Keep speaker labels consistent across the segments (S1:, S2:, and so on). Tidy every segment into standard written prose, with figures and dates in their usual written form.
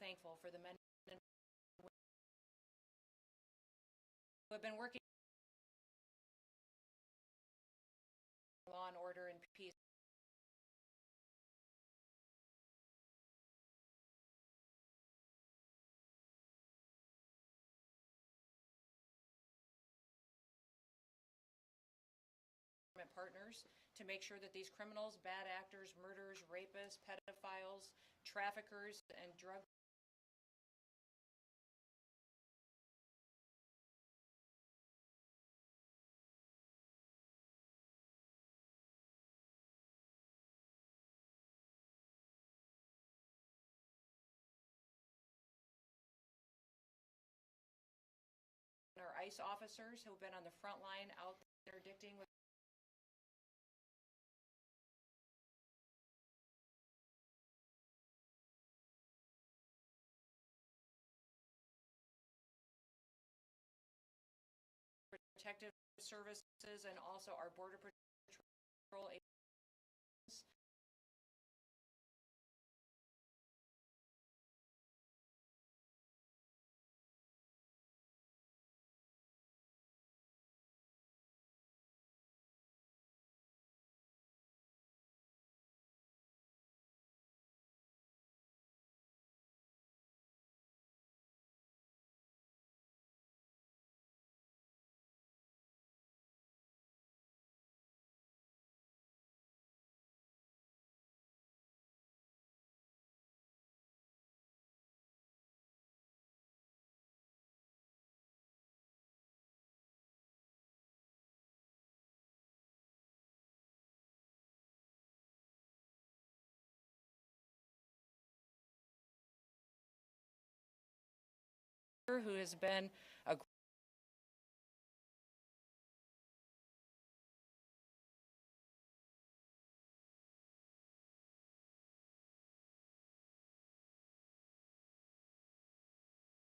S1: thankful for the men and women who have been working law and order and peace. Partners to make sure that these criminals, bad actors, murderers, rapists, pedophiles, traffickers, and drug our ICE officers who've been on the front line out there interdicting with protective services and also our border patrol agents. Who has been a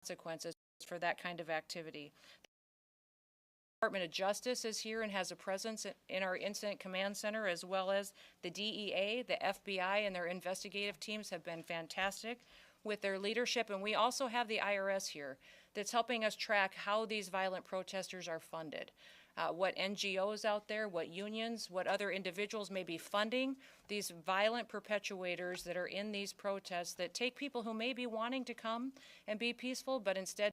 S1: consequences for that kind of activity. The Department of Justice is here and has a presence in our Incident Command Center, as well as the DEA, the FBI, and their investigative teams have been fantastic with their leadership. And we also have the IRS here that's helping us track how these violent protesters are funded. What NGOs out there, what unions, what other individuals may be funding these violent perpetuators that are in these protests that take people who may be wanting to come and be peaceful, but instead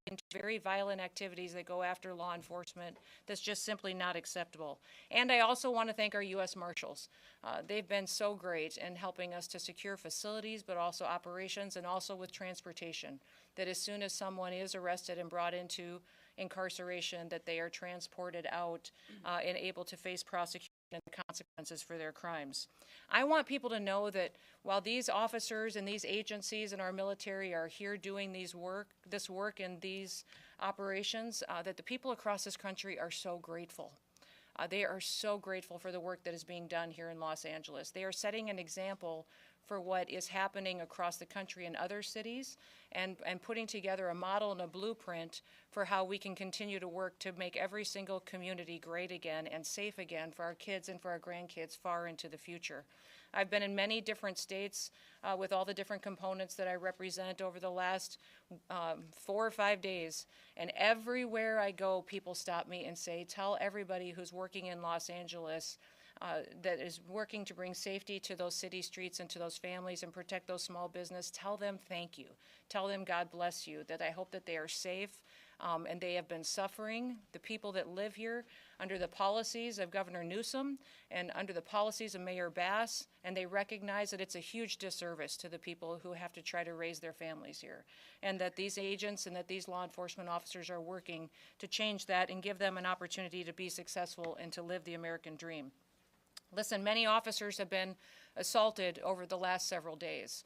S1: into very violent activities that go after law enforcement. That's just simply not acceptable. And I also want to thank our U.S. Marshals. They've been so great in helping us to secure facilities, but also operations and also with transportation, that as soon as someone is arrested and brought into incarceration, that they are transported out and able to face prosecution and the consequences for their crimes. I want people to know that while these officers and these agencies and our military are here doing this work and these operations, that the people across this country are so grateful. They are so grateful for the work that is being done here in Los Angeles. They are setting an example for what is happening across the country in other cities and putting together a model and a blueprint for how we can continue to work to make every single community great again and safe again for our kids and for our grandkids far into the future. I've been in many different states with all the different components that I represent over the last 4 or 5 days, and everywhere I go, people stop me and say, tell everybody who's working in Los Angeles that is working to bring safety to those city streets and to those families and protect those small business, tell them thank you. Tell them God bless you, that I hope that they are safe and they have been suffering. The people that live here under the policies of Governor Newsom and under the policies of Mayor Bass, and they recognize that it's a huge disservice to the people who have to try to raise their families here, and that these agents and that these law enforcement officers are working to change that and give them an opportunity to be successful and to live the American dream. Listen, many officers have been assaulted over the last several days.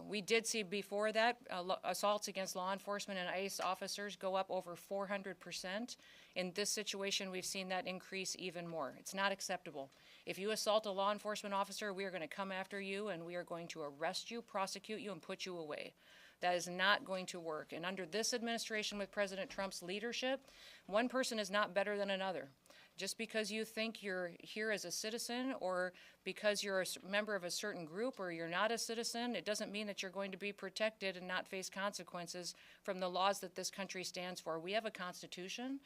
S1: We did see before that assaults against law enforcement and ICE officers go up over 400%. In this situation, we've seen that increase even more. It's not acceptable. If you assault a law enforcement officer, we are going to come after you and we are going to arrest you, prosecute you, and put you away. That is not going to work. And under this administration with President Trump's leadership, one person is not better than another. Just because you think you're here as a citizen or because you're a member of a certain group or you're not a citizen, it doesn't mean that you're going to be protected and not face consequences from the laws that this country stands for. We have a constitution.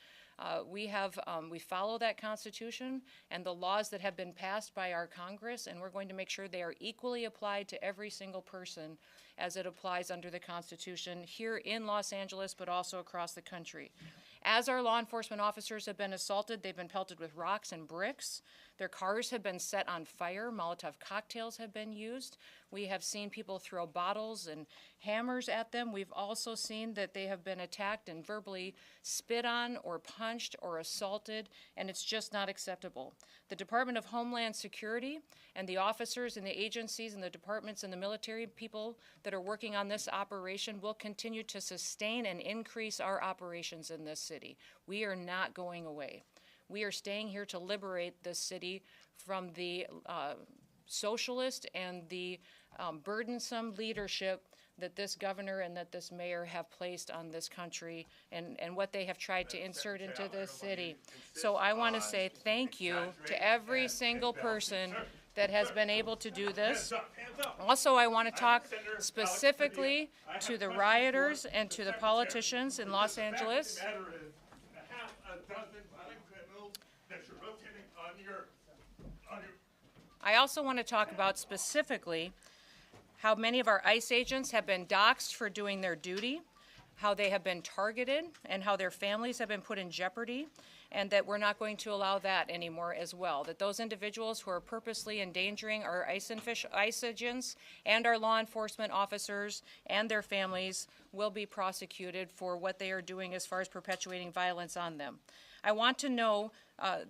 S1: We follow that constitution and the laws that have been passed by our Congress, and we're going to make sure they are equally applied to every single person as it applies under the Constitution here in Los Angeles, but also across the country. As our law enforcement officers have been assaulted, they've been pelted with rocks and bricks. Their cars have been set on fire. Molotov cocktails have been used. We have seen people throw bottles and hammers at them. We've also seen that they have been attacked and verbally spit on or punched or assaulted, and it's just not acceptable. The Department of Homeland Security and the officers and the agencies and the departments and the military people that are working on this operation will continue to sustain and increase our operations in this city. We are not going away. We are staying here to liberate this city from the socialist and the burdensome leadership that this governor and that this mayor have placed on this country and what they have tried to insert into this city. So I want to say thank you to every single person that has been able to do this. Also, I want to talk specifically to the rioters and to the politicians in Los Angeles. I also want to talk about specifically how many of our ICE agents have been doxxed for doing their duty, how they have been targeted, and how their families have been put in jeopardy, and that we're not going to allow that anymore as well. That those individuals who are purposely endangering our ICE agents and our law enforcement officers and their families will be prosecuted for what they are doing as far as perpetuating violence on them. I want to know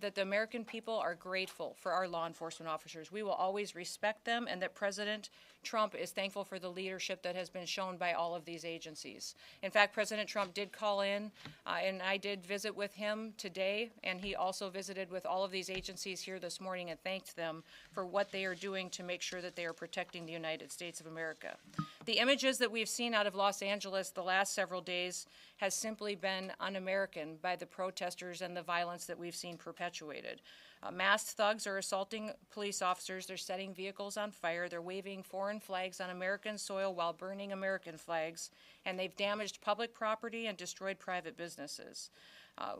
S1: that the American people are grateful for our law enforcement officers. We will always respect them, and that President Trump is thankful for the leadership that has been shown by all of these agencies. In fact, President Trump did call in, and I did visit with him today, and he also visited with all of these agencies here this morning and thanked them for what they are doing to make sure that they are protecting the United States of America. The images that we've seen out of Los Angeles the last several days has simply been un-American by the protesters and the violence that we've seen perpetuated. Masked thugs are assaulting police officers. They're setting vehicles on fire. They're waving foreign flags on American soil while burning American flags. And they've damaged public property and destroyed private businesses.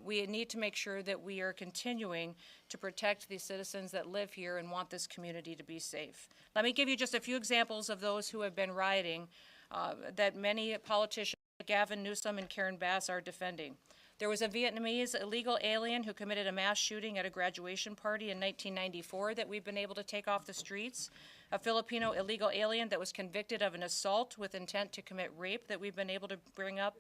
S1: We need to make sure that we are continuing to protect the citizens that live here and want this community to be safe. Let me give you just a few examples of those who have been rioting that many politicians, Gavin Newsom and Karen Bass, are defending. There was a Vietnamese illegal alien who committed a mass shooting at a graduation party in 1994 that we've been able to take off the streets. A Filipino illegal alien that was convicted of an assault with intent to commit rape that we've been able to bring up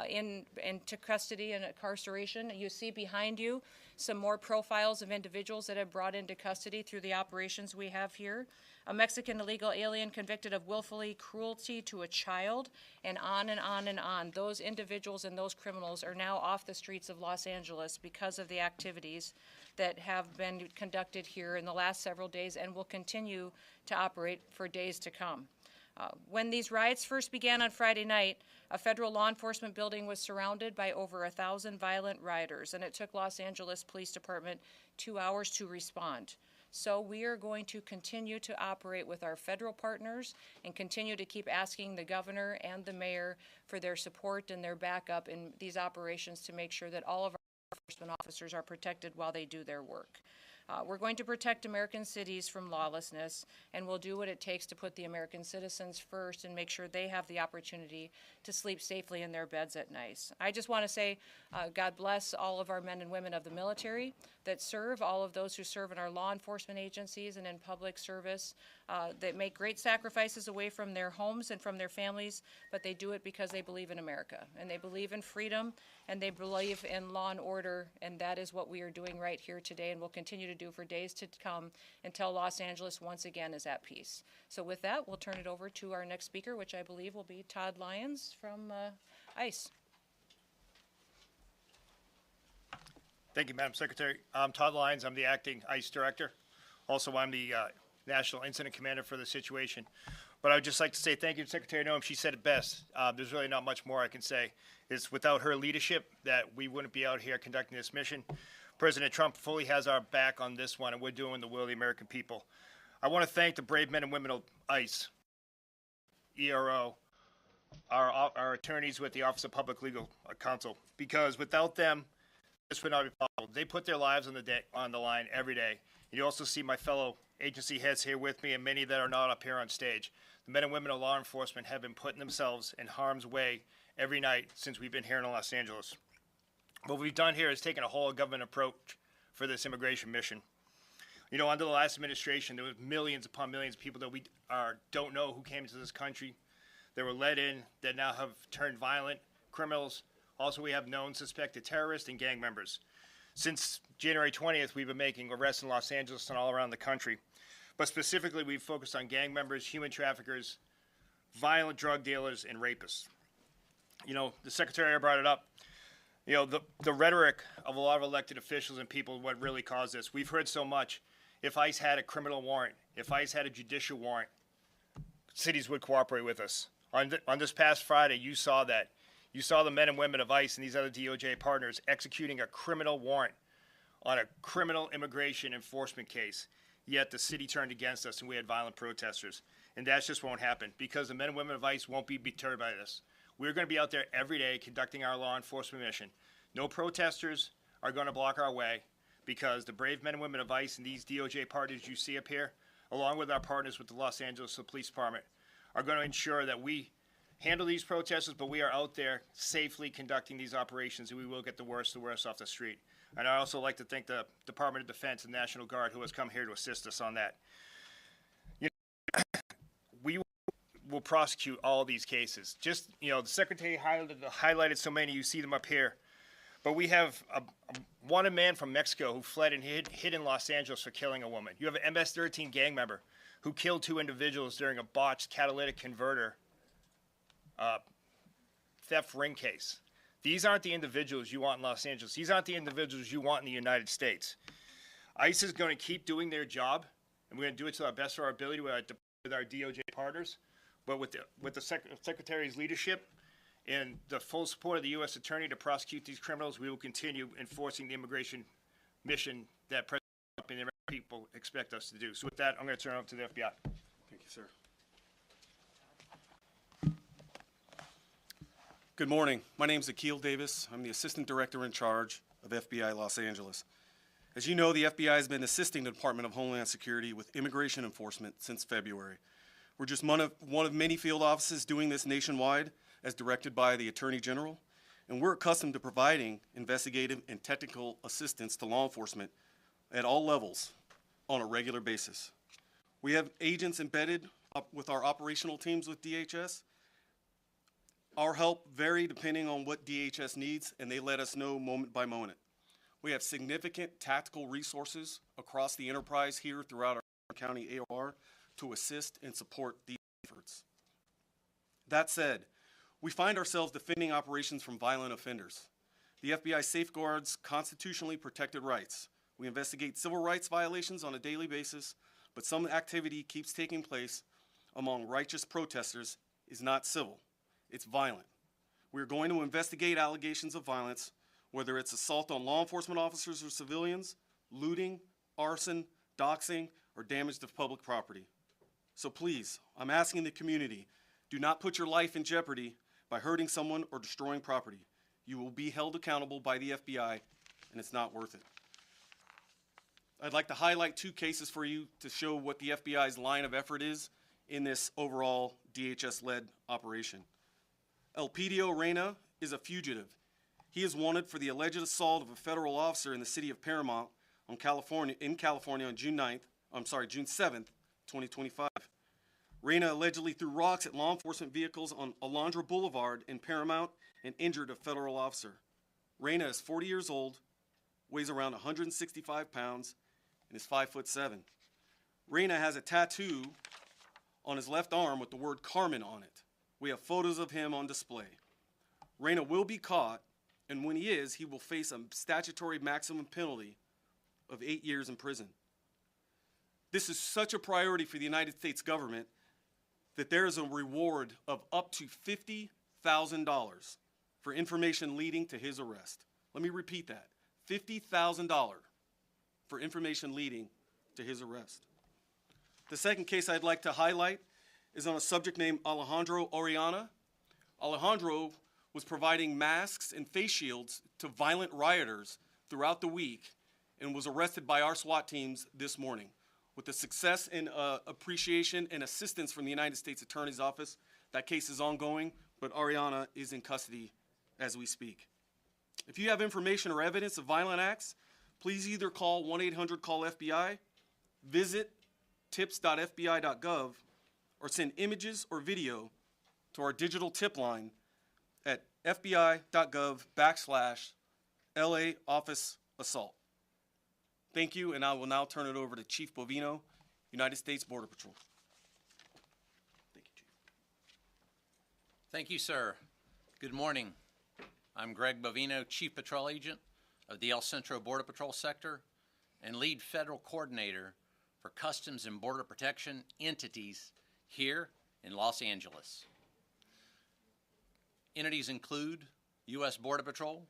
S1: into custody and incarceration. You see behind you some more profiles of individuals that have brought into custody through the operations we have here. A Mexican illegal alien convicted of willfully cruelty to a child, and on and on and on. Those individuals and those criminals are now off the streets of Los Angeles because of the activities that have been conducted here in the last several days and will continue to operate for days to come. When these riots first began on Friday night, a federal law enforcement building was surrounded by over 1,000 violent rioters, and it took Los Angeles Police Department 2 hours to respond. So we are going to continue to operate with our federal partners and continue to keep asking the governor and the mayor for their support and their backup in these operations to make sure that all of our enforcement officers are protected while they do their work. We're going to protect American cities from lawlessness, and we'll do what it takes to put the American citizens first and make sure they have the opportunity to sleep safely in their beds at night. I just want to say God bless all of our men and women of the military that serve, all of those who serve in our law enforcement agencies and in public service that make great sacrifices away from their homes and from their families, but they do it because they believe in America, and they believe in freedom, and they believe in law and order, and that is what we are doing right here today and will continue to do for days to come until Los Angeles once again is at peace. So with that, we'll turn it over to our next speaker, which I believe will be Todd Lyons from ICE.
S2: Thank you, Madam Secretary. I'm Todd Lyons. I'm the acting ICE director. Also, I'm the National Incident Commander for the situation. But I would just like to say thank you to Secretary Noem. She said it best. There's really not much more I can say. It's without her leadership that we wouldn't be out here conducting this mission. President Trump fully has our back on this one, and we're doing the will of the American people. I want to thank the brave men and women of ICE, ERO, our attorneys with the Office of Public Legal Counsel, because without them, this would not be possible. They put their lives on the line every day. You also see my fellow agency heads here with me, and many that are not up here on stage. The men and women of law enforcement have been putting themselves in harm's way every night since we've been here in Los Angeles. What we've done here is taken a whole government approach for this immigration mission. You know, under the last administration, there was millions upon millions of people that we don't know who came into this country. They were let in, that now have turned violent criminals. Also, we have known suspected terrorists and gang members. Since January 20th, we've been making arrests in Los Angeles and all around the country. But specifically, we've focused on gang members, human traffickers, violent drug dealers, and rapists. You know, the Secretary brought it up. You know, the rhetoric of a lot of elected officials and people, what really caused this. We've heard so much. If ICE had a criminal warrant, if ICE had a judicial warrant, cities would cooperate with us. On this past Friday, you saw that. You saw the men and women of ICE and these other DOJ partners executing a criminal warrant on a criminal immigration enforcement case. Yet the city turned against us and we had violent protesters. And that just won't happen because the men and women of ICE won't be deterred by this. We're going to be out there every day conducting our law enforcement mission. No protesters are going to block our way because the brave men and women of ICE and these DOJ partners you see up here, along with our partners with the Los Angeles Police Department, are going to ensure that we handle these protesters, but we are out there safely conducting these operations, and we will get the worst off the street. And I also like to thank the Department of Defense and National Guard who has come here to assist us on that. You know, we will prosecute all these cases. Just, you know, the Secretary highlighted so many, you see them up here. But we have a wanted man from Mexico who fled and hid in Los Angeles for killing a woman. You have an MS-13 gang member who killed 2 individuals during a botched catalytic converter theft ring case. These aren't the individuals you want in Los Angeles. These aren't the individuals you want in the United States. ICE is going to keep doing their job, and we're going to do it to the best of our ability with our DOJ partners. But with the Secretary's leadership and the full support of the U.S. Attorney to prosecute these criminals, we will continue enforcing the immigration mission that President Trump and the American people expect us to do. So with that, I'm going to turn it over to the FBI.
S3: Thank you, sir. Good morning. My name is Akil Davis. I'm the Assistant Director in charge of FBI Los Angeles. As you know, the FBI has been assisting the Department of Homeland Security with immigration enforcement since February. We're just one of many field offices doing this nationwide as directed by the Attorney General, and we're accustomed to providing investigative and technical assistance to law enforcement at all levels on a regular basis. We have agents embedded with our operational teams with DHS. Our help vary depending on what DHS needs, and they let us know moment by moment. We have significant tactical resources across the enterprise here throughout our county AOR to assist and support these efforts. That said, we find ourselves defending operations from violent offenders. The FBI safeguards constitutionally protected rights. We investigate civil rights violations on a daily basis, but some activity keeps taking place among righteous protesters is not civil. It's violent. We're going to investigate allegations of violence, whether it's assault on law enforcement officers or civilians, looting, arson, doxing, or damage to public property. So please, I'm asking the community, do not put your life in jeopardy by hurting someone or destroying property. You will be held accountable by the FBI, and it's not worth it. I'd like to highlight 2 cases for you to show what the FBI's line of effort is in this overall DHS-led operation. Elpidio Reyna is a fugitive. He is wanted for the alleged assault of a federal officer in the city of Paramount in California on June 7th, 2025. Reyna allegedly threw rocks at law enforcement vehicles on Alondra Boulevard in Paramount and injured a federal officer. Reyna is 40 years old, weighs around 165 pounds, and is 5'7". Reyna has a tattoo on his left arm with the word Carmen on it. We have photos of him on display. Reyna will be caught, and when he is, he will face a statutory maximum penalty of 8 years in prison. This is such a priority for the United States government that there is a reward of up to $50,000 for information leading to his arrest. Let me repeat that, $50,000 for information leading to his arrest. The second case I'd like to highlight is on a subject named Alejandro Oriana. Alejandro was providing masks and face shields to violent rioters throughout the week and was arrested by our SWAT teams this morning. With the success and appreciation and assistance from the United States Attorney's Office, that case is ongoing, but Oriana is in custody as we speak. If you have information or evidence of violent acts, please either call 1-800-CALL-FBI, visit tips.fbi.gov, or send images or video to our digital tip line at fbi.gov/LA Office Assault. Thank you, and I will now turn it over to Chief Bovino, United States Border Patrol. Thank you, Chief.
S4: Thank you, sir. Good morning. I'm Greg Bovino, Chief Patrol Agent of the El Centro Border Patrol Sector and Lead Federal Coordinator for Customs and Border Protection entities here in Los Angeles. Entities include U.S. Border Patrol,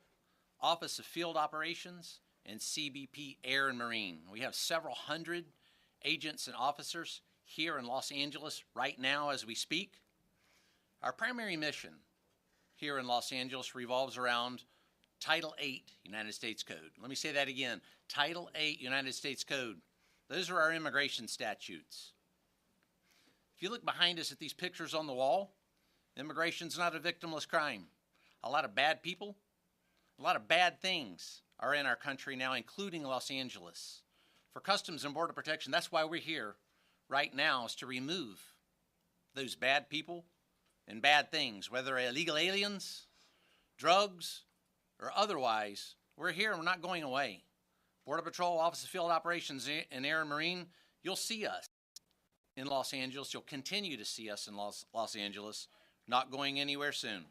S4: Office of Field Operations, and CBP Air and Marine. We have several hundred agents and officers here in Los Angeles right now as we speak. Our primary mission here in Los Angeles revolves around Title 8 United States Code. Let me say that again. Title 8 United States Code. Those are our immigration statutes. If you look behind us at these pictures on the wall, immigration's not a victimless crime. A lot of bad people, a lot of bad things are in our country now, including Los Angeles. For Customs and Border Protection, that's why we're here right now, is to remove those bad people and bad things, whether illegal aliens, drugs, or otherwise. We're here and we're not going away. Border Patrol, Office of Field Operations, and Air and Marine, you'll see us in Los Angeles. You'll continue to see us in Los Angeles, not going anywhere soon.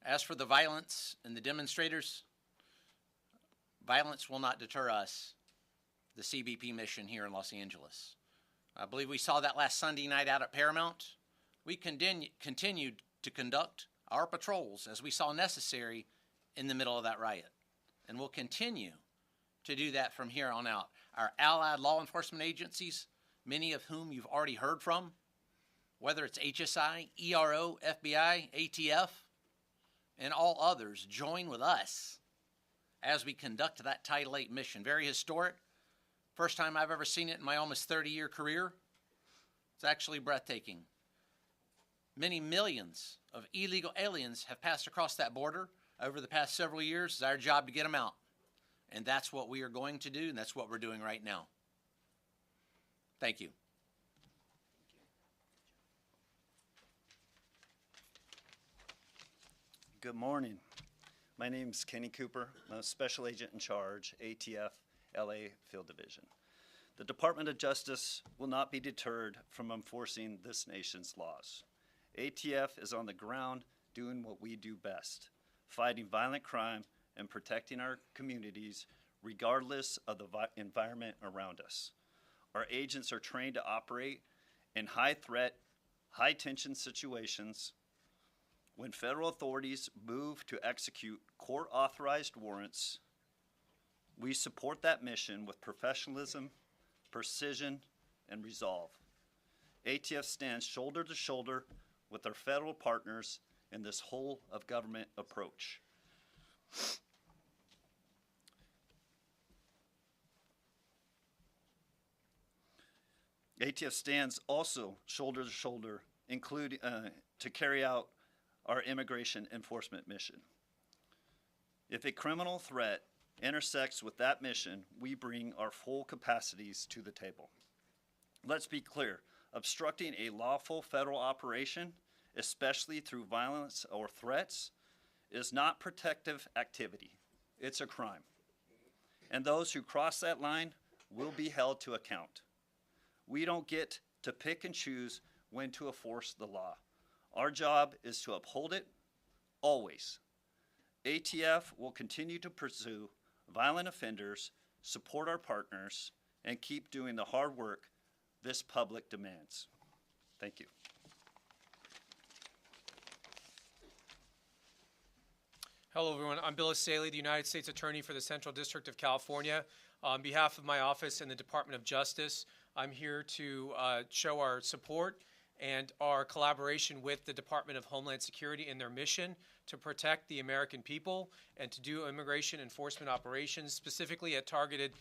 S4: As for the violence and the demonstrators, violence will not deter us, the CBP mission here in Los Angeles. I believe we saw that last Sunday night out at Paramount. We continued to conduct our patrols as we saw necessary in the middle of that riot. And we'll continue to do that from here on out. Our allied law enforcement agencies, many of whom you've already heard from, whether it's HSI, ERO, FBI, ATF, and all others, join with us as we conduct that Title 8 mission. Very historic. First time I've ever seen it in my almost 30-year career. It's actually breathtaking. Many millions of illegal aliens have passed across that border over the past several years. It's our job to get them out. And that's what we are going to do, and that's what we're doing right now. Thank you.
S5: Good morning. My name is Kenny Cooper. I'm a Special Agent in Charge, ATF, LA Field Division. The Department of Justice will not be deterred from enforcing this nation's laws. ATF is on the ground doing what we do best, fighting violent crime and protecting our communities regardless of the environment around us. Our agents are trained to operate in high-threat, high-tension situations. When federal authorities move to execute court-authorized warrants, we support that mission with professionalism, precision, and resolve. ATF stands shoulder to shoulder with our federal partners in this whole-of-government approach. ATF stands also shoulder to shoulder, including to carry out our immigration enforcement mission. If a criminal threat intersects with that mission, we bring our full capacities to the table. Let's be clear, obstructing a lawful federal operation, especially through violence or threats, is not protective activity. It's a crime. And those who cross that line will be held to account. We don't get to pick and choose when to enforce the law. Our job is to uphold it, always. ATF will continue to pursue violent offenders, support our partners, and keep doing the hard work this public demands. Thank you.
S6: Hello, everyone. I'm Bill Saley, the United States Attorney for the Central District of California. On behalf of my office and the Department of Justice, I'm here to show our support and our collaboration with the Department of Homeland Security in their mission to protect the American people and to do immigration enforcement operations, specifically at targeted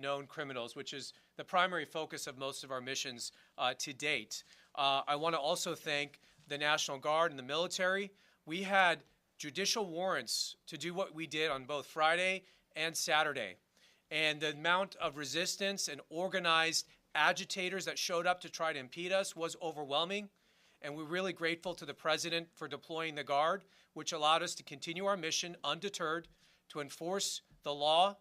S6: known criminals, which is the primary focus of most of our missions to date. I want to also thank the National Guard and the military. We had judicial warrants to do what we did on both Friday and Saturday. And the amount of resistance and organized agitators that showed up to try to impede us was overwhelming. And we're really grateful to the President for deploying the Guard, which allowed us to continue our mission undeterred, to enforce the law,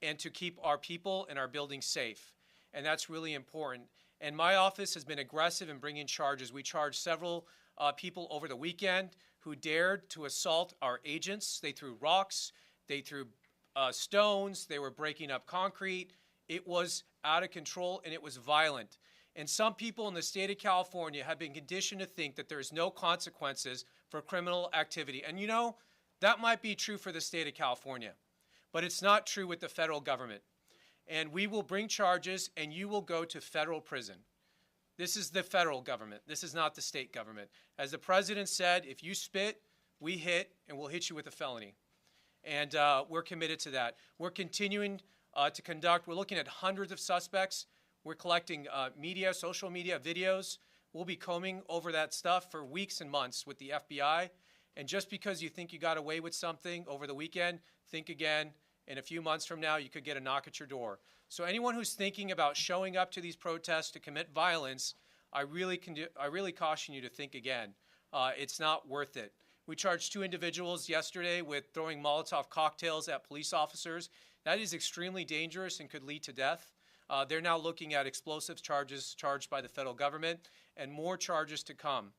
S6: and to keep our people and our buildings safe. And that's really important. And my office has been aggressive in bringing charges. We charged several people over the weekend who dared to assault our agents. They threw rocks, they threw stones, they were breaking up concrete. It was out of control and it was violent. And some people in the state of California have been conditioned to think that there's no consequences for criminal activity. And you know, that might be true for the state of California, but it's not true with the federal government. And we will bring charges and you will go to federal prison. This is the federal government. This is not the state government. As the President said, if you spit, we hit, and we'll hit you with a felony. And we're committed to that. We're continuing to conduct, we're looking at hundreds of suspects. We're collecting media, social media, videos. We'll be combing over that stuff for weeks and months with the FBI. And just because you think you got away with something over the weekend, think again. In a few months from now, you could get a knock at your door. So anyone who's thinking about showing up to these protests to commit violence, I really caution you to think again. It's not worth it. We charged 2 individuals yesterday with throwing Molotov cocktails at police officers. That is extremely dangerous and could lead to death. They're now looking at explosives charges charged by the federal government and more charges to come.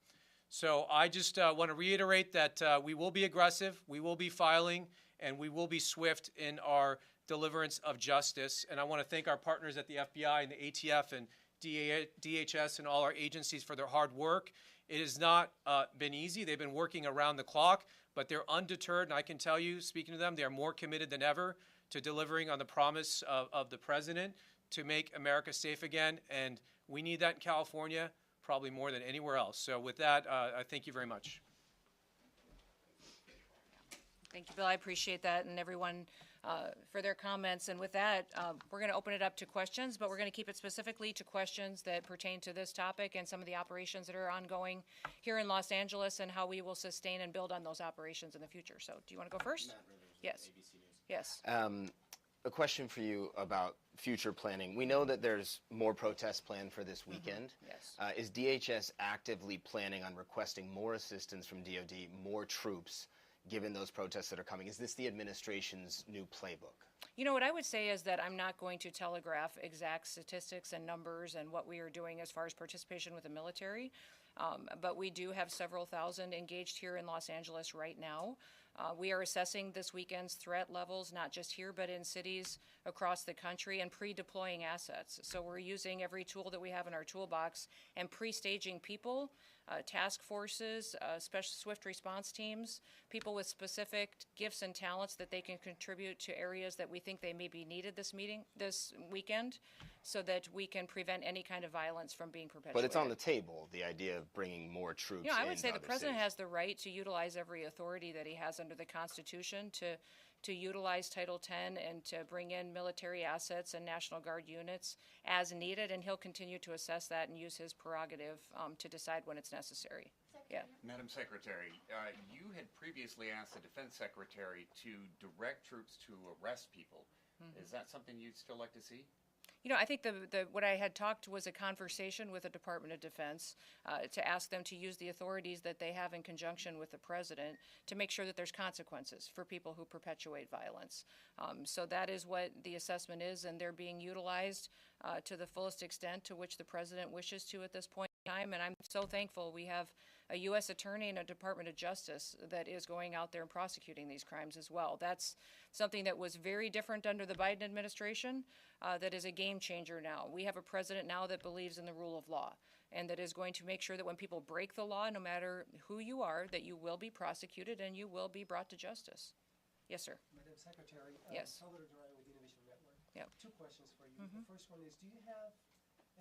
S6: So I just want to reiterate that we will be aggressive, we will be filing, and we will be swift in our deliverance of justice. And I want to thank our partners at the FBI and the ATF and DHS and all our agencies for their hard work. It has not been easy. They've been working around the clock, but they're undeterred. And I can tell you, speaking to them, they are more committed than ever to delivering on the promise of the President to make America safe again. And we need that in California probably more than anywhere else. So with that, I thank you very much.
S1: Thank you, Bill. I appreciate that, and everyone for their comments. And with that, we're going to open it up to questions, but we're going to keep it specifically to questions that pertain to this topic and some of the operations that are ongoing here in Los Angeles and how we will sustain and build on those operations in the future. So do you want to go first? Yes. Yes.
S7: A question for you about future planning. We know that there's more protests planned for this weekend.
S1: Yes.
S7: Is DHS actively planning on requesting more assistance from DOD, more troops, given those protests that are coming? Is this the administration's new playbook?
S1: You know, what I would say is that I'm not going to telegraph exact statistics and numbers and what we are doing as far as participation with the military, but we do have several thousand engaged here in Los Angeles right now. We are assessing this weekend's threat levels, not just here, but in cities across the country, and pre-deploying assets. So we're using every tool that we have in our toolbox and pre-staging people, task forces, special swift response teams, people with specific gifts and talents that they can contribute to areas that we think they may be needed this weekend, so that we can prevent any kind of violence from being perpetuated.
S7: But it's on the table, the idea of bringing more troops.
S1: You know, I would say the
S7: other
S1: President
S7: cities.
S1: has the right to utilize every authority that he has under the Constitution to utilize Title X and to bring in military assets and National Guard units as needed, and he'll continue to assess that and use his prerogative to decide when it's necessary. Yeah.
S8: Madam Secretary, you had previously asked the Defense Secretary to direct troops to arrest people. Is that something you'd still like to see?
S1: You know, I think what I had talked was a conversation with the Department of Defense to ask them to use the authorities that they have in conjunction with the President to make sure that there's consequences for people who perpetuate violence. So that is what the assessment is, and they're being utilized to the fullest extent to which the President wishes to at this point in time. And I'm so thankful we have a U.S. Attorney and a Department of Justice that is going out there and prosecuting these crimes as well. That's something that was very different under the Biden administration, that is a game changer now. We have a president now that believes in the rule of law and that is going to make sure that when people break the law, no matter who you are, that you will be prosecuted and you will be brought to justice. Yes, sir.
S9: Madam Secretary,
S1: Yes.
S9: Salvador Duran with Innovation Network.
S1: Yep.
S9: Two questions for you. The first one is, do you have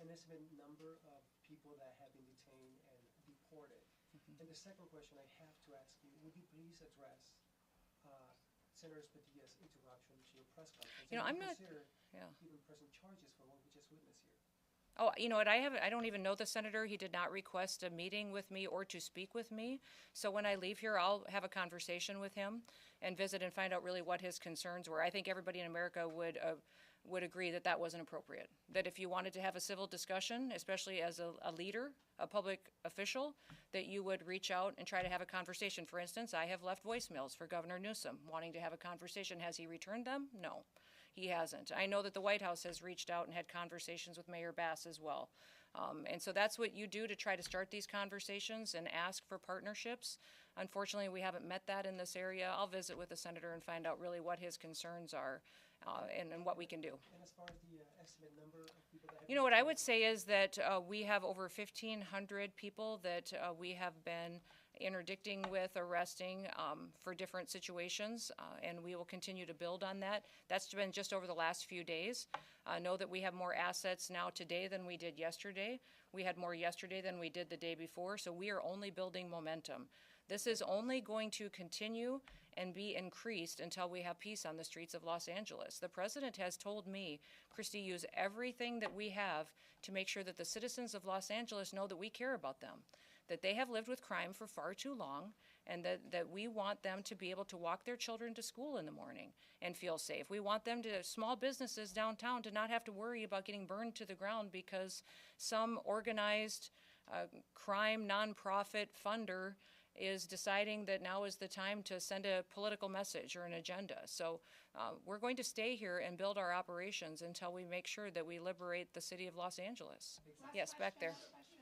S9: an estimated number of people that have been detained and deported? And the second question I have to ask you, would you please address Senator Padilla's interruption to your press conference?
S1: You know,
S9: And
S1: I'm not-
S9: consider
S1: yeah.
S9: even pressing charges for what we just witnessed here.
S1: Oh, you know what, I don't even know the senator. He did not request a meeting with me or to speak with me. So when I leave here, I'll have a conversation with him and visit and find out really what his concerns were. I think everybody in America would agree that that wasn't appropriate. That if you wanted to have a civil discussion, especially as a leader, a public official, that you would reach out and try to have a conversation. For instance, I have left voicemails for Governor Newsom wanting to have a conversation. Has he returned them? No. He hasn't. I know that the White House has reached out and had conversations with Mayor Bass as well. And so that's what you do to try to start these conversations and ask for partnerships. Unfortunately, we haven't met that in this area. I'll visit with the senator and find out really what his concerns are and what we can do.
S9: And as far as the estimated number of people that have
S1: You know, what I would say is that we have over 1,500 people that we have been interdicting with, arresting for different situations, and we will continue to build on that. That's been just over the last few days. Know that we have more assets now today than we did yesterday. We had more yesterday than we did the day before, so we are only building momentum. This is only going to continue and be increased until we have peace on the streets of Los Angeles. The president has told me, Kristi, use everything that we have to make sure that the citizens of Los Angeles know that we care about them, that they have lived with crime for far too long, and that we want them to be able to walk their children to school in the morning and feel safe. We want them to, small businesses downtown, to not have to worry about getting burned to the ground because some organized crime nonprofit funder is deciding that now is the time to send a political message or an agenda. So we're going to stay here and build our operations until we make sure that we liberate the city of Los Angeles. Yes, back there.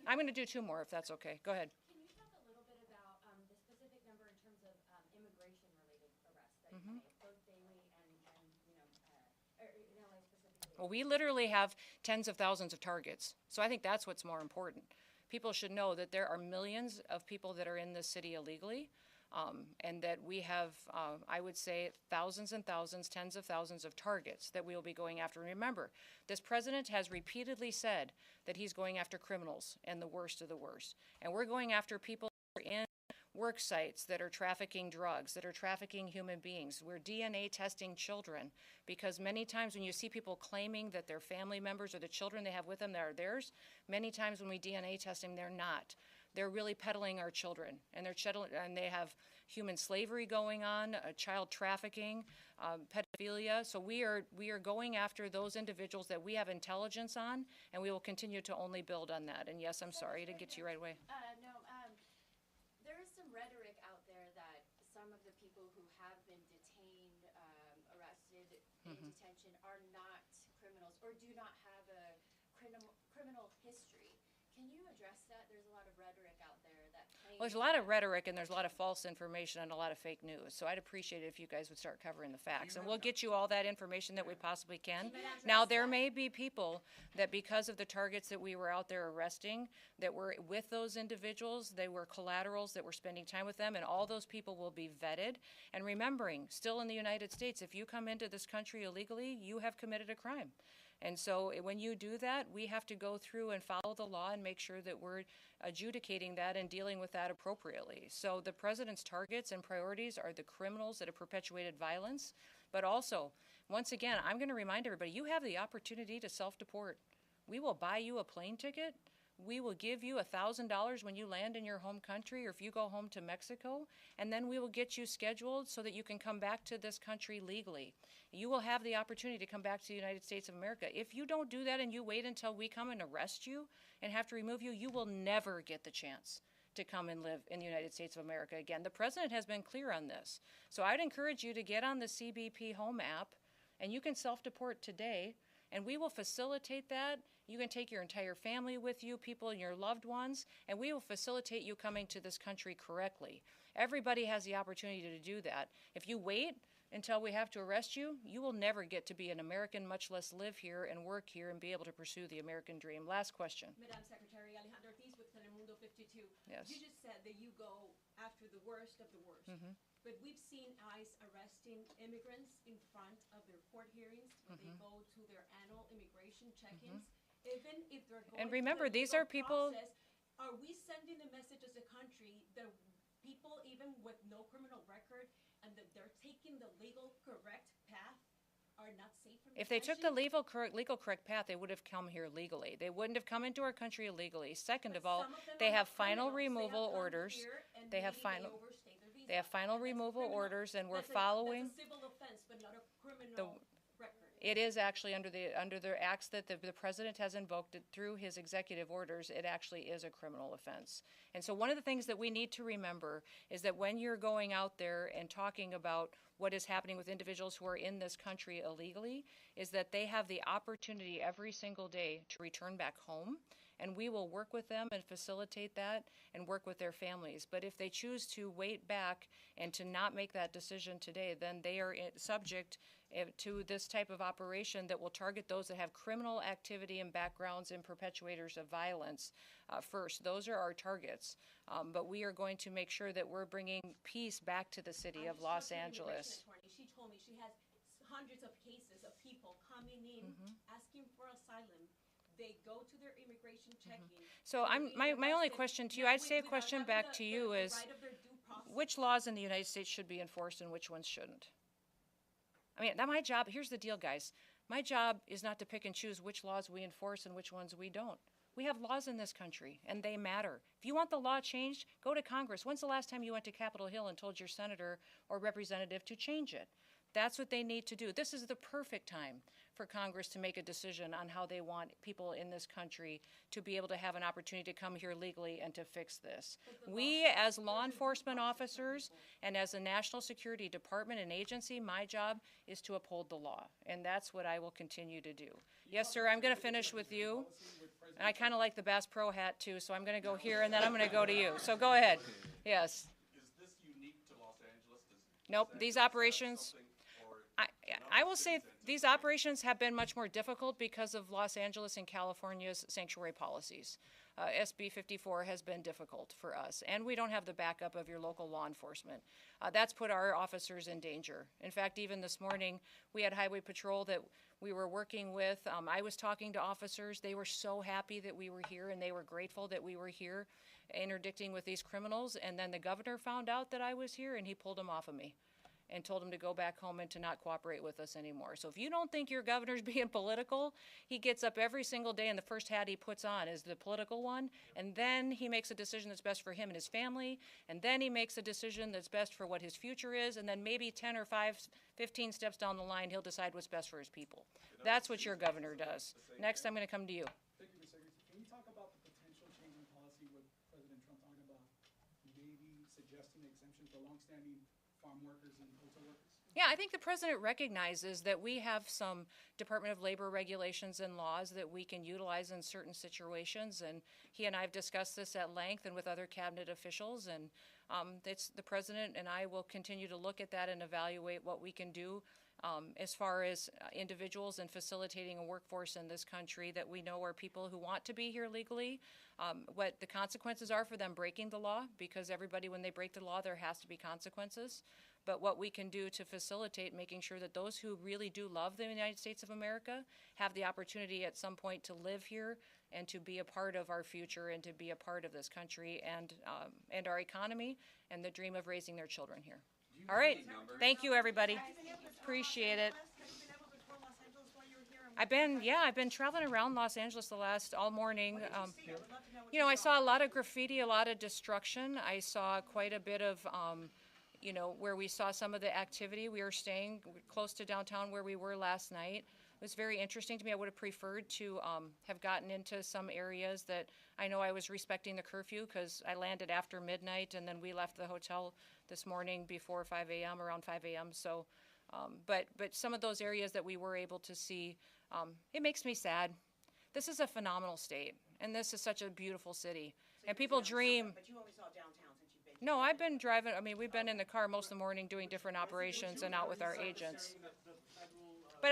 S1: I'm going to do two more if that's okay. Go ahead.
S10: Can you talk a little bit about the specific number in terms of immigration-related arrests that you made, both daily and or in LA specifically?
S1: Well, we literally have tens of thousands of targets. So I think that's what's more important. People should know that there are millions of people that are in this city illegally, and that we have, I would say, thousands and thousands, tens of thousands of targets that we will be going after. And remember, this president has repeatedly said that he's going after criminals and the worst of the worst. And we're going after people who are in work sites that are trafficking drugs, that are trafficking human beings. We're DNA testing children because many times when you see people claiming that their family members or the children they have with them that are theirs, many times when we DNA test them, they're not. They're really peddling our children, and they have human slavery going on, child trafficking, pedophilia. So we are going after those individuals that we have intelligence on, and we will continue to only build on that. And yes, I'm sorry, I didn't get to you right away.
S10: There is some rhetoric out there that some of the people who have been detained, arrested, in detention are not criminals or do not have a criminal history. Can you address that? There's a lot of rhetoric out there that claims.
S1: Well, there's a lot of rhetoric and there's a lot of false information and a lot of fake news. So I'd appreciate it if you guys would start covering the facts. And we'll get you all that information that we possibly can. Now, there may be people that because of the targets that we were out there arresting, that were with those individuals, they were collaterals that were spending time with them, and all those people will be vetted. And remembering, still in the United States, if you come into this country illegally, you have committed a crime. And so when you do that, we have to go through and follow the law and make sure that we're adjudicating that and dealing with that appropriately. So the president's targets and priorities are the criminals that have perpetuated violence. But also, once again, I'm going to remind everybody, you have the opportunity to self-deport. We will buy you a plane ticket. We will give you $1,000 when you land in your home country or if you go home to Mexico, and then we will get you scheduled so that you can come back to this country legally. You will have the opportunity to come back to the United States of America. If you don't do that and you wait until we come and arrest you and have to remove you, you will never get the chance to come and live in the United States of America again. The president has been clear on this. So I'd encourage you to get on the CBP Home app, and you can self-deport today, and we will facilitate that. You can take your entire family with you, people and your loved ones, and we will facilitate you coming to this country correctly. Everybody has the opportunity to do that. If you wait until we have to arrest you, you will never get to be an American, much less live here and work here and be able to pursue the American dream. Last question.
S11: Madam Secretary, Alejandro Ortiz with Telemundo 15 you too.
S1: Yes.
S11: You just said that you go after the worst of the worst. But we've seen ICE arresting immigrants in front of their court hearings when they go to their annual immigration check-ins. Even if they're going
S1: And remember,
S11: through the
S1: these
S11: legal
S1: are people-
S11: process, are we sending the message as a country that people, even with no criminal record, and that they're taking the legal correct path, are not safe from
S1: If they took the
S11: detention?
S1: legal correct path, they would have come here legally. They wouldn't have come into our country illegally. Second of
S11: But
S1: all,
S11: some of them
S1: they
S11: are
S1: have
S11: not
S1: final
S11: criminals. They have
S1: removal
S11: come
S1: orders.
S11: here and
S1: They have
S11: maybe
S1: final-
S11: overstayed their visa.
S1: They have final
S11: And that's a
S1: removal
S11: criminal.
S1: orders, and we're
S11: That's
S1: following.
S11: That's a civil offense, but not a criminal record.
S1: It is actually under the acts that the president has invoked it through his executive orders. It actually is a criminal offense. And so one of the things that we need to remember is that when you're going out there and talking about what is happening with individuals who are in this country illegally, is that they have the opportunity every single day to return back home. And we will work with them and facilitate that and work with their families. But if they choose to wait back and to not make that decision today, then they are subject to this type of operation that will target those that have criminal activity and backgrounds and perpetuators of violence first. Those are our targets. But we are going to make sure that we're bringing peace back to the city of Los Angeles.
S11: She told me she has hundreds of cases of people coming in asking for asylum. They go to their immigration check-in.
S1: So
S11: and
S1: my
S11: they're
S1: only
S11: arrested
S1: question to you,
S11: with-
S1: I'd say a
S11: without
S1: question
S11: having
S1: back to you
S11: the
S1: is,
S11: right of their due process.
S1: which laws in the United States should be enforced and which ones shouldn't? I mean, my job, here's the deal, guys. My job is not to pick and choose which laws we enforce and which ones we don't. We have laws in this country, and they matter. If you want the law changed, go to Congress. When's the last time you went to Capitol Hill and told your senator or representative to change it? That's what they need to do. This is the perfect time for Congress to make a decision on how they want people in this country to be able to have an opportunity to come here legally and to fix this. We, as law enforcement officers and as a national security department and agency, my job is to uphold the law, and that's what I will continue to do. Yes, sir, I'm going to finish with you. And I kind of like the Bass Pro hat, too, so I'm going to go here, and then I'm going to go to you. So go ahead. Yes.
S3: Is this unique to Los Angeles?
S1: Nope, these operations, I will say these operations have been much more difficult because of Los Angeles and California's sanctuary policies. SB 54 has been difficult for us, and we don't have the backup of your local law enforcement. That's put our officers in danger. In fact, even this morning, we had Highway Patrol that we were working with. I was talking to officers. They were so happy that we were here, and they were grateful that we were here interdicting with these criminals. And then the governor found out that I was here, and he pulled them off of me and told him to go back home and to not cooperate with us anymore. So if you don't think your governor's being political, he gets up every single day and the first hat he puts on is the political one, and then he makes a decision that's best for him and his family, and then he makes a decision that's best for what his future is, and then maybe 10 or 15 steps down the line, he'll decide what's best for his people. That's what your governor does. Next, I'm going to come to you.
S12: Thank you, Ms. Secretary. Can you talk about the potential change in policy with President Trump talking about maybe suggesting exemption for longstanding farm workers and hotel workers?
S1: Yeah, I think the president recognizes that we have some Department of Labor regulations and laws that we can utilize in certain situations, and he and I have discussed this at length and with other cabinet officials, and the president and I will continue to look at that and evaluate what we can do as far as individuals and facilitating a workforce in this country that we know are people who want to be here legally, what the consequences are for them breaking the law, because everybody, when they break the law, there has to be consequences. But what we can do to facilitate making sure that those who really do love the United States of America have the opportunity at some point to live here and to be a part of our future and to be a part of this country and our economy and the dream of raising their children here. All right. Thank you, everybody. Appreciate it. I've been traveling around Los Angeles all morning. I saw a lot of graffiti, a lot of destruction. I saw quite a bit of, where we saw some of the activity. We were staying close to downtown where we were last night. It was very interesting to me. I would have preferred to have gotten into some areas that I know I was respecting the curfew because I landed after midnight and then we left the hotel this morning before 5 a.m., around 5 a.m. So, but some of those areas that we were able to see, it makes me sad. This is a phenomenal state, and this is such a beautiful city. And people dream.
S13: But you only saw downtown since you've been.
S1: No, I've been driving. We've been in the car most of the morning doing different operations and out with our agents. But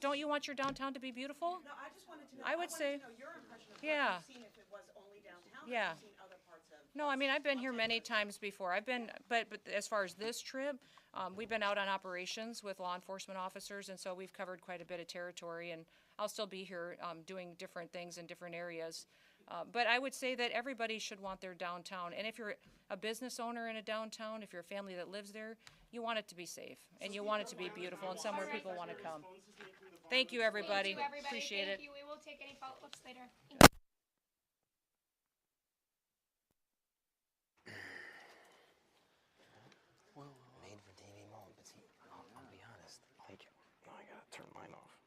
S1: don't you want your downtown to be beautiful?
S13: No, I just wanted to know.
S1: I would say,
S13: to know your impression of
S1: yeah.
S13: what you've seen, if it was only downtown,
S1: Yeah.
S13: or you've seen other parts
S1: No, I mean, I've been here many times before. But as far as this trip, we've been out on operations with law enforcement officers, and so we've covered quite a bit of territory, and I'll still be here, doing different things in different areas. But I would say that everybody should want their downtown, and if you're a business owner in a downtown, if you're a family that lives there, you want it to be safe, and you want it to be beautiful, and somewhere people want to come. Thank you, everybody.
S13: Thank you, everybody.
S1: Appreciate it.
S13: Thank you. We will take any follow-ups later.
S7: Made for TV moment, but see, I'll be honest. Like, I gotta turn mine off.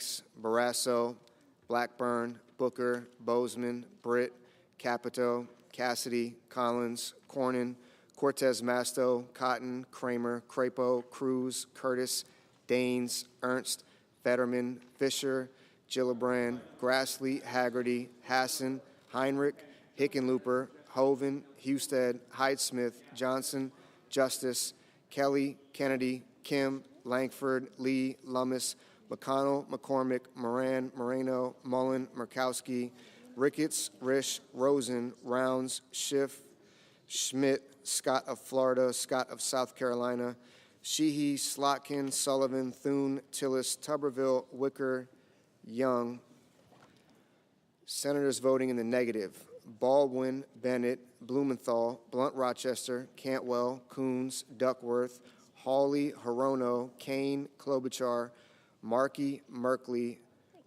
S14: Banks, Barrasso, Blackburn, Booker, Bozeman, Britt, Capito, Cassidy, Collins, Cornyn, Cortez Masto, Cotton, Kramer, Crapo, Cruz, Curtis, Daines, Ernst, Fetterman, Fisher, Gillibrand, Grassley, Haggerty, Hassan, Heinrich, Hickenlooper, Hoven, Husted, Hyde-Smith, Johnson, Justice, Kelly, Kennedy, Kim, Langford, Lee, Lummis, McConnell, McCormick, Moran, Moreno, Mullen, Murkowski, Ricketts, Risch, Rosen, Rounds, Schiff, Schmidt, Scott of Florida, Scott of South Carolina, Sheehy, Slotkin, Sullivan, Thune, Tillis, Tuberville, Wicker, Young. Senators voting in the negative: Baldwin, Bennett, Blumenthal, Blunt Rochester, Cantwell, Coons, Duckworth, Hawley, Hirono, Kane, Klobuchar, Markey, Merkley,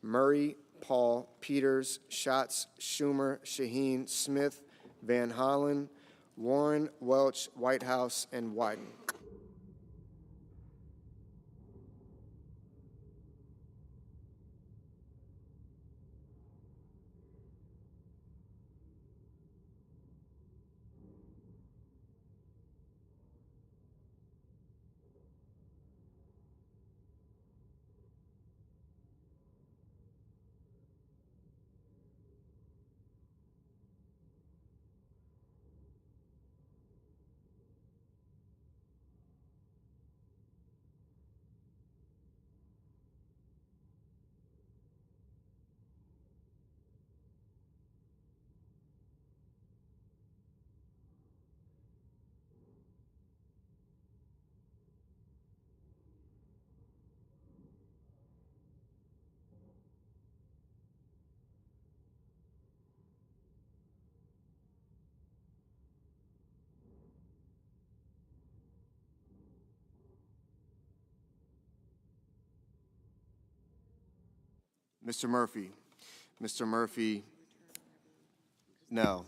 S14: Murray, Paul, Peters, Schatz, Schumer, Shaheen, Smith, Van Hollen, Warren, Welch, Whitehouse, and Wyden. Mr. Murphy. Mr. Murphy, no.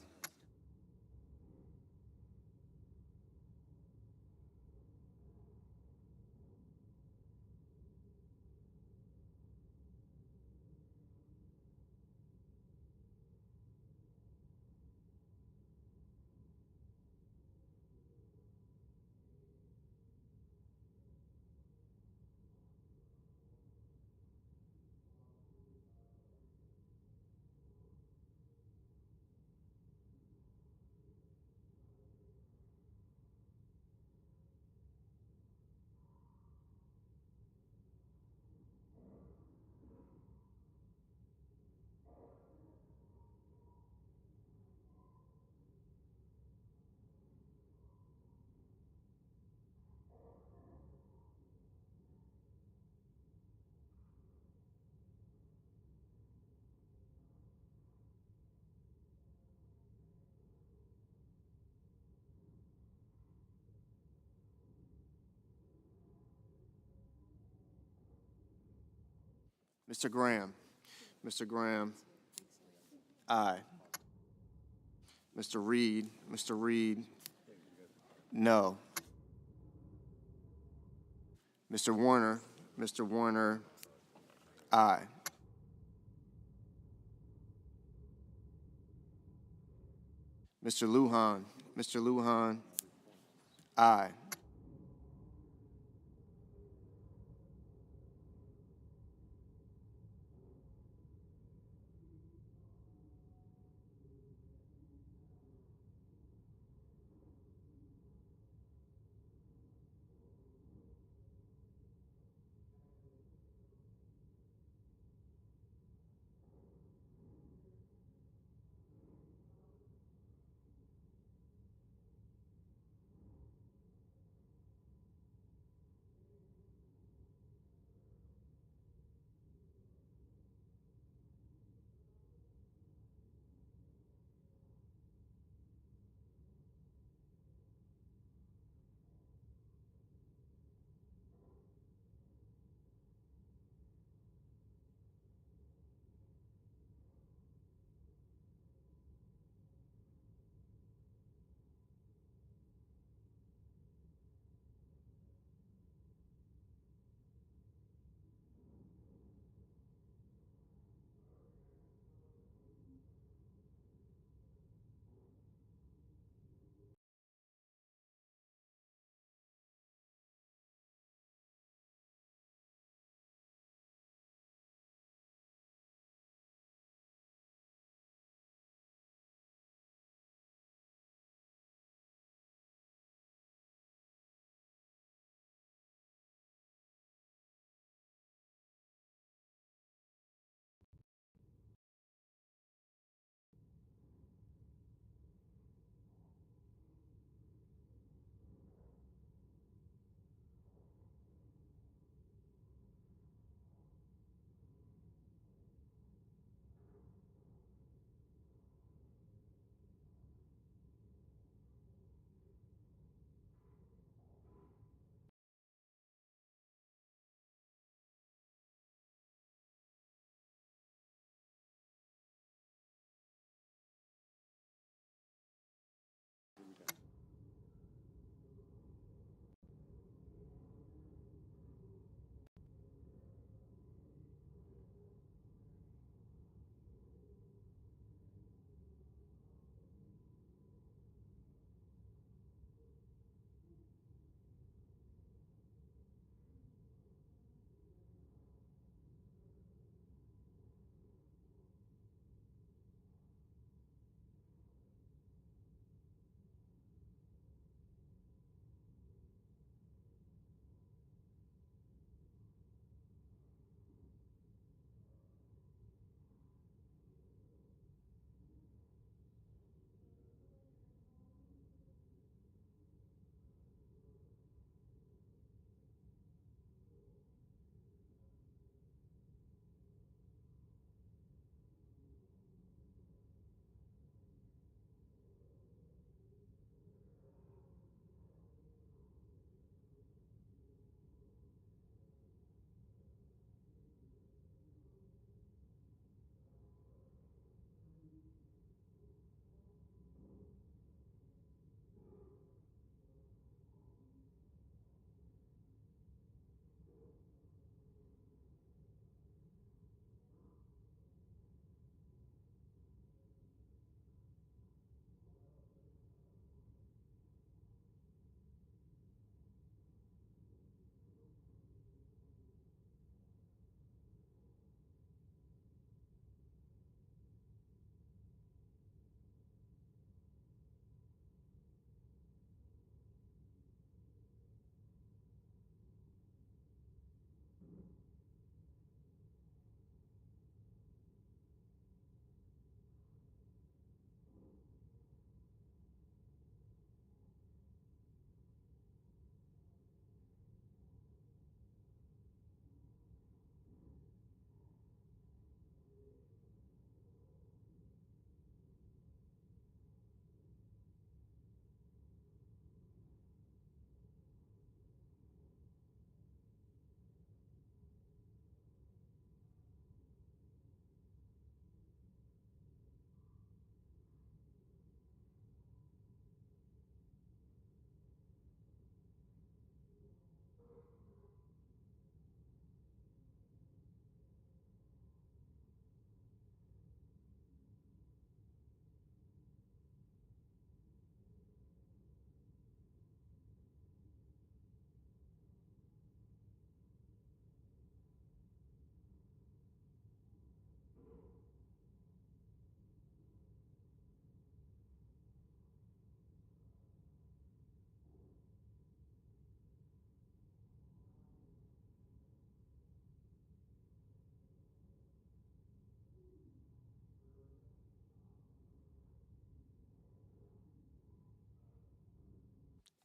S14: Mr. Graham. Mr. Graham, aye. Mr. Reed. Mr. Reed, no. Mr. Warner. Mr. Warner, aye. Mr. Lujan. Mr. Lujan, aye.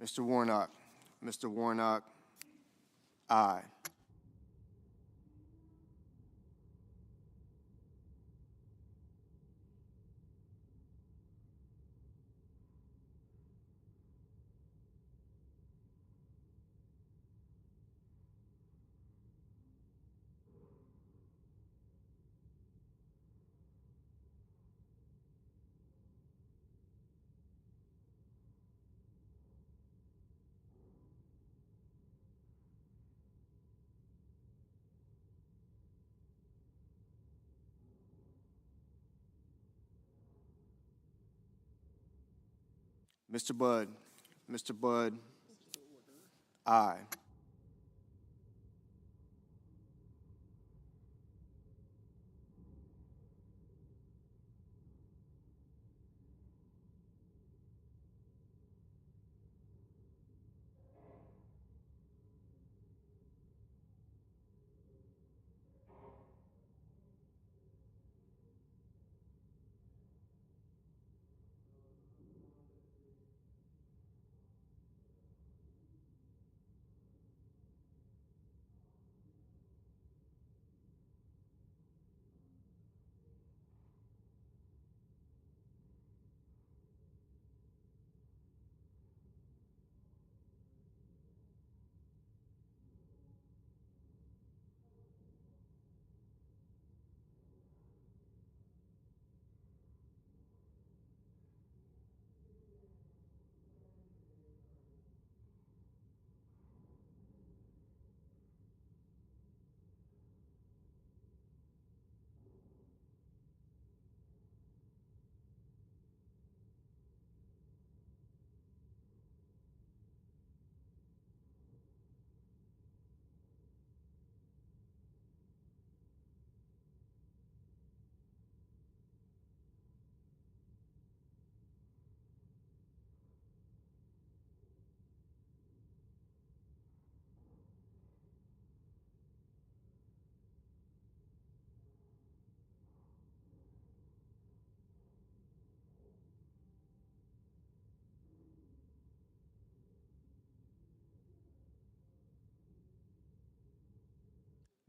S14: Mr. Warnock. Mr. Warnock, aye. Mr. Budd. Mr. Budd, aye.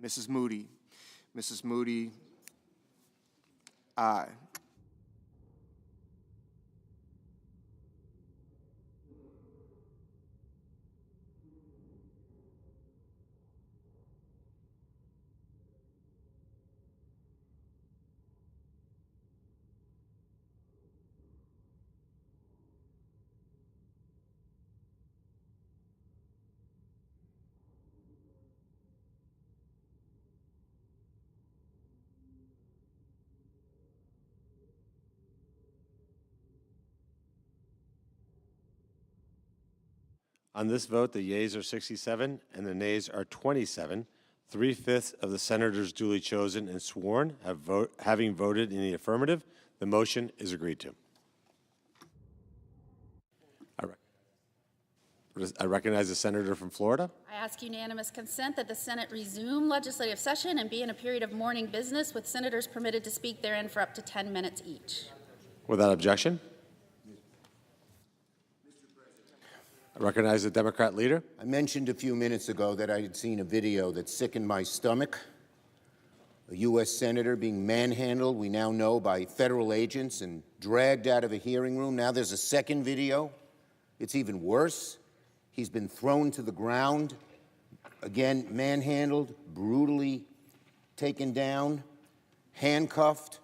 S14: Mrs. Moody. Mrs. Moody, aye.
S15: On this vote, the yeas are 67 and the nays are 27. 3/5 of the senators duly chosen and sworn having voted in the affirmative, the motion is agreed to. I recognize the senator from Florida.
S16: I ask unanimous consent that the Senate resume legislative session and be in a period of morning business with senators permitted to speak therein for up to 10 minutes each.
S15: Without objection. I recognize the Democrat leader.
S17: I mentioned a few minutes ago that I had seen a video that sickened my stomach. A U.S. senator being manhandled, we now know, by federal agents and dragged out of a hearing room. Now there's a second video. It's even worse. He's been thrown to the ground, again, manhandled, brutally taken down, handcuffed. It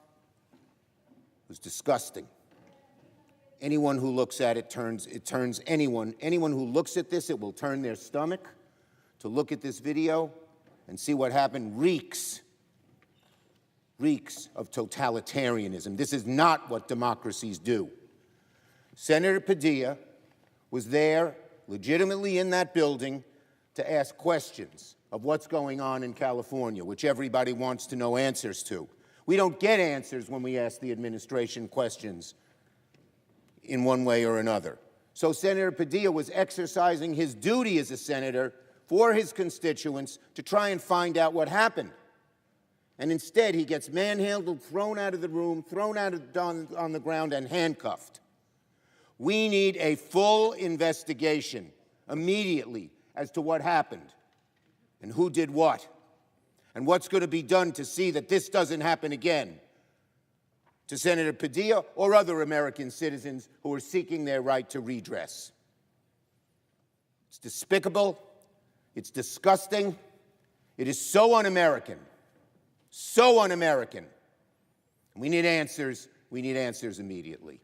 S17: was disgusting. Anyone who looks at it turns anyone who looks at this, it will turn their stomach to look at this video and see what happened. Reeks of totalitarianism. This is not what democracies do. Senator Padilla was there, legitimately in that building, to ask questions of what's going on in California, which everybody wants to know answers to. We don't get answers when we ask the administration questions in one way or another. So Senator Padilla was exercising his duty as a senator for his constituents to try and find out what happened. And instead, he gets manhandled, thrown out of the room, thrown out on the ground, and handcuffed. We need a full investigation immediately as to what happened and who did what and what's going to be done to see that this doesn't happen again to Senator Padilla or other American citizens who are seeking their right to redress. It's despicable. It's disgusting. It is so un-American. So un-American. We need answers. We need answers immediately.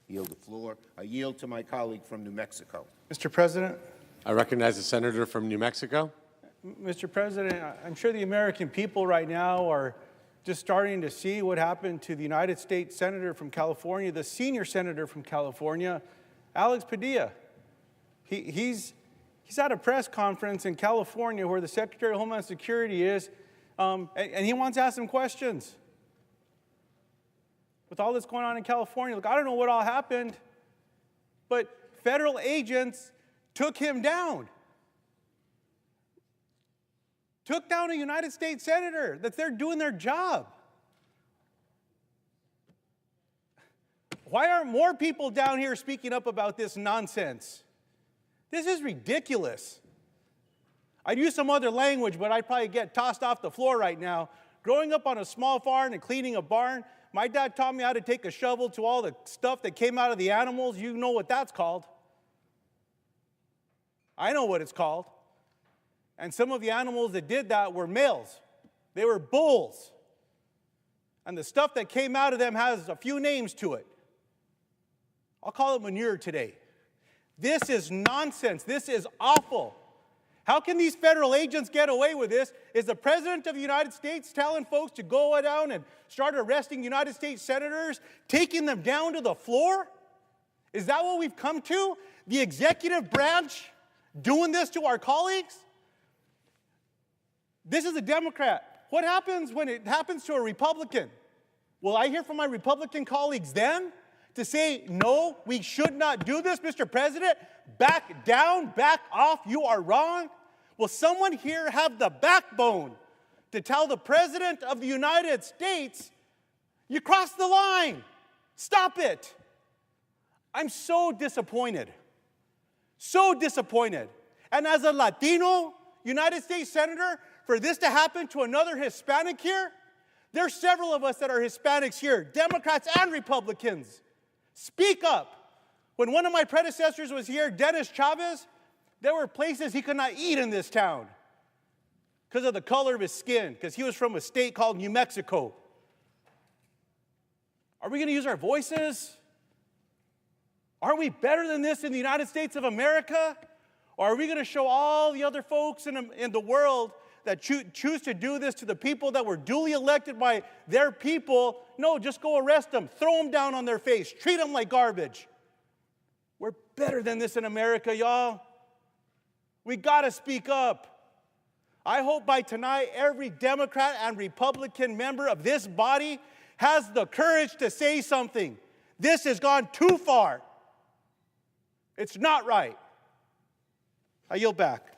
S17: Yield the floor. I yield to my colleague from New Mexico.
S18: Mr. President.
S15: I recognize the senator from New Mexico.
S18: Mr. President, I'm sure the American people right now are just starting to see what happened to the United States Senator from California, the senior senator from California, Alex Padilla. He's at a press conference in California where the Secretary of Homeland Security is, and he wants to ask some questions. With all this going on in California, look, I don't know what all happened, but federal agents took him down. Took down a United States senator, that they're doing their job. Why aren't more people down here speaking up about this nonsense? This is ridiculous. I'd use some other language, but I'd probably get tossed off the floor right now. Growing up on a small farm and cleaning a barn, my dad taught me how to take a shovel to all the stuff that came out of the animals. You know what that's called. I know what it's called. And some of the animals that did that were males. They were bulls. And the stuff that came out of them has a few names to it. I'll call it manure today. This is nonsense. This is awful. How can these federal agents get away with this? Is the President of the United States telling folks to go down and start arresting United States senators, taking them down to the floor? Is that what we've come to? The executive branch doing this to our colleagues? This is a Democrat. What happens when it happens to a Republican? Will I hear from my Republican colleagues then to say, no, we should not do this, Mr. President? Back down, back off, you are wrong? Will someone here have the backbone to tell the President of the United States, you crossed the line, stop it? I'm so disappointed, so disappointed. And as a Latino United States Senator, for this to happen to another Hispanic here, there's several of us that are Hispanics here, Democrats and Republicans. Speak up. When one of my predecessors was here, Dennis Chavez, there were places he could not eat in this town because of the color of his skin, because he was from a state called New Mexico. Are we going to use our voices? Are we better than this in the United States of America? Or are we going to show all the other folks in the world that choose to do this to the people that were duly elected by their people? No, just go arrest them, throw them down on their face, treat them like garbage. We're better than this in America, y'all. We got to speak up. I hope by tonight every Democrat and Republican member of this body has the courage to say something. This has gone too far. It's not right. I yield back.